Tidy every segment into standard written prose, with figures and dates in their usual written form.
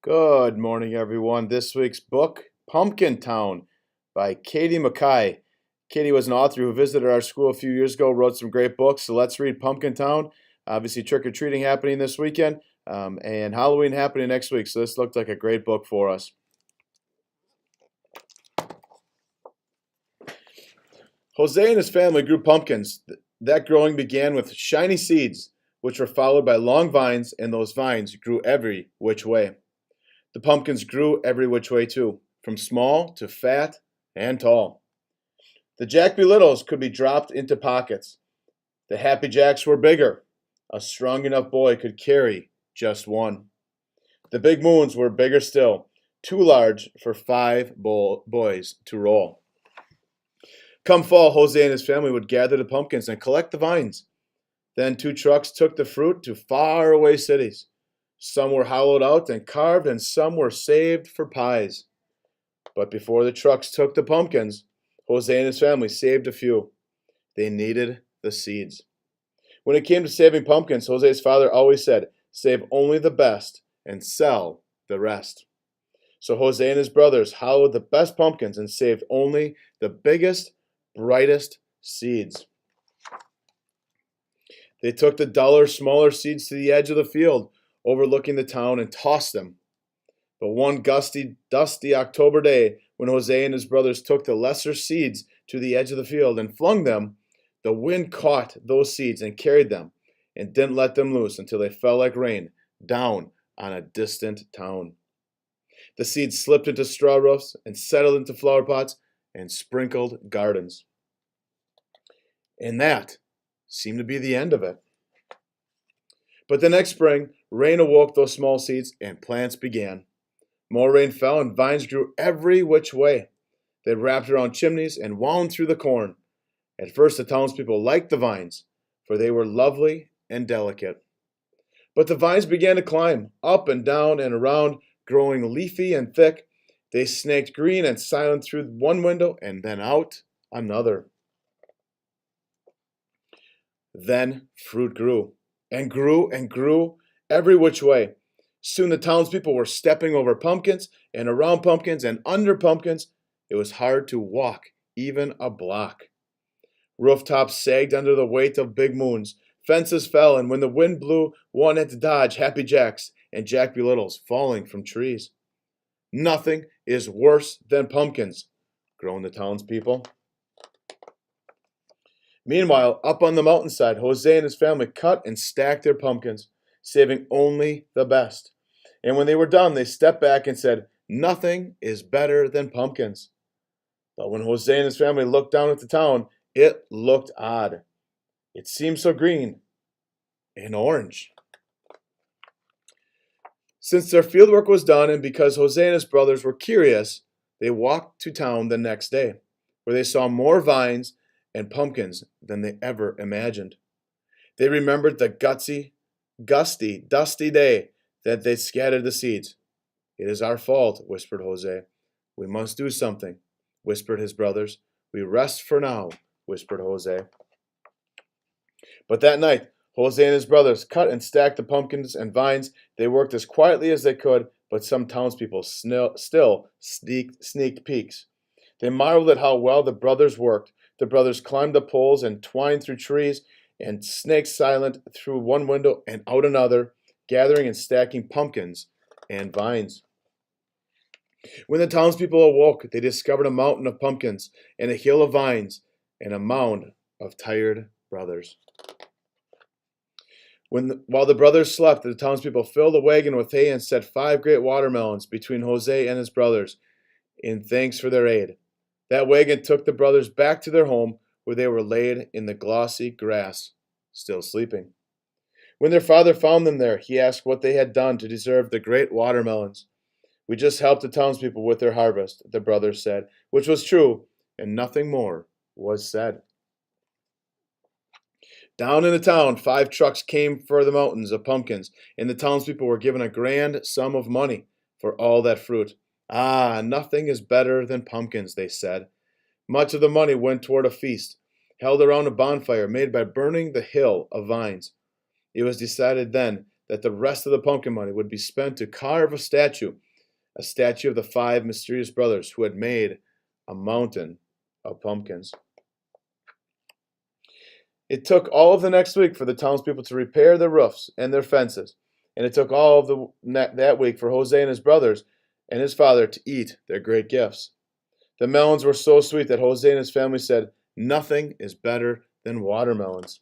Good morning, everyone. This week's book, Pumpkin Town by McKy. Katie was an author who visited our school a few years ago, wrote some great books. So let's read Pumpkin Town. Obviously, trick or treating happening this weekend and Halloween happening next week. So this looked like a great book for us. Jose and his family grew pumpkins. That growing began with shiny seeds, which were followed by long vines, and those vines grew every which way. The pumpkins grew every which way too, from small to fat and tall. The Jack Be Littles could be dropped into pockets. The Happy Jacks were bigger. A strong enough boy could carry just one. The Big Moons were bigger still, too large for five boys to roll. Come fall, Jose and his family would gather the pumpkins and collect the vines. Then two trucks took the fruit to faraway cities. Some were hollowed out and carved, and some were saved for pies. But before the trucks took the pumpkins, Jose and his family saved a few. They needed the seeds. When it came to saving pumpkins, Jose's father always said, "Save only the best and sell the rest." So Jose and his brothers hollowed the best pumpkins and saved only the biggest, brightest seeds. They took the duller, smaller seeds to the edge of the field, overlooking the town, and tossed them. But one gusty, dusty October day, when Jose and his brothers took the lesser seeds to the edge of the field and flung them, the wind caught those seeds and carried them, and didn't let them loose until they fell like rain down on a distant town. The seeds slipped into straw roofs and settled into flower pots and sprinkled gardens. And that seemed to be the end of it. But the next spring, rain awoke those small seeds, and plants began. More rain fell, and vines grew every which way. They wrapped around chimneys and wound through the corn. At first, the townspeople liked the vines, for they were lovely and delicate. But the vines began to climb, up and down and around, growing leafy and thick. They snaked green and silent through one window, and then out another. Then fruit grew, and grew and grew every which way. Soon the townspeople were stepping over pumpkins and around pumpkins and under pumpkins. It was hard to walk even a block. Rooftops sagged under the weight of big moons. Fences fell, and when the wind blew, one had to dodge Happy Jacks and Jack Be Littles falling from trees. Nothing is worse than pumpkins, groaned the townspeople. Meanwhile, up on the mountainside, Jose and his family cut and stacked their pumpkins, saving only the best. And when they were done, they stepped back and said, "Nothing is better than pumpkins." But when Jose and his family looked down at the town, it looked odd. It seemed so green and orange. Since their fieldwork was done, and because Jose and his brothers were curious, they walked to town the next day, where they saw more vines and pumpkins than they ever imagined. They remembered the gusty, dusty day that they scattered the seeds. "It is our fault," whispered Jose. "We must do something," whispered his brothers. "We rest for now," whispered Jose. But that night, Jose and his brothers cut and stacked the pumpkins and vines. They worked as quietly as they could, but some townspeople still sneaked peeks. They marveled at how well the brothers worked. The brothers climbed the poles and twined through trees and snaked silent through one window and out another, gathering and stacking pumpkins and vines. When the townspeople awoke, they discovered a mountain of pumpkins and a hill of vines and a mound of tired brothers. While the brothers slept, the townspeople filled a wagon with hay and set 5 great watermelons between Jose and his brothers in thanks for their aid. That wagon took the brothers back to their home, where they were laid in the glossy grass, still sleeping. When their father found them there, he asked what they had done to deserve the great watermelons. "We just helped the townspeople with their harvest," the brothers said, which was true, and nothing more was said. Down in the town, 5 trucks came for the mountains of pumpkins, and the townspeople were given a grand sum of money for all that fruit. "Ah, nothing is better than pumpkins," they said. Much of the money went toward a feast, held around a bonfire made by burning the hill of vines. It was decided then that the rest of the pumpkin money would be spent to carve a statue of the 5 mysterious brothers who had made a mountain of pumpkins. It took all of the next week for the townspeople to repair their roofs and their fences, and it took all of that week for Jose and his brothers and his father to eat their great gifts. The melons were so sweet that Jose and his family said, "Nothing is better than watermelons."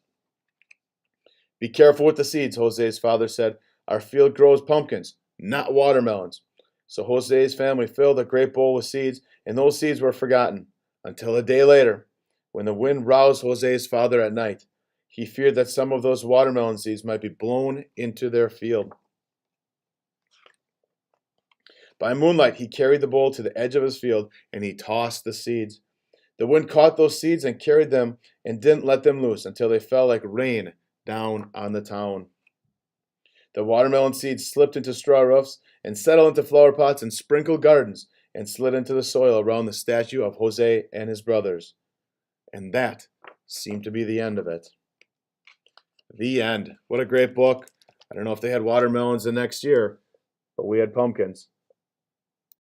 "Be careful with the seeds," Jose's father said. "Our field grows pumpkins, not watermelons." So Jose's family filled a great bowl with seeds, and those seeds were forgotten until a day later, when the wind roused Jose's father at night. He feared that some of those watermelon seeds might be blown into their field. By moonlight, he carried the bowl to the edge of his field, and he tossed the seeds. The wind caught those seeds and carried them and didn't let them loose until they fell like rain down on the town. The watermelon seeds slipped into straw roofs and settled into flower pots and sprinkled gardens and slid into the soil around the statue of Jose and his brothers. And that seemed to be the end of it. The end. What a great book. I don't know if they had watermelons the next year, but we had pumpkins.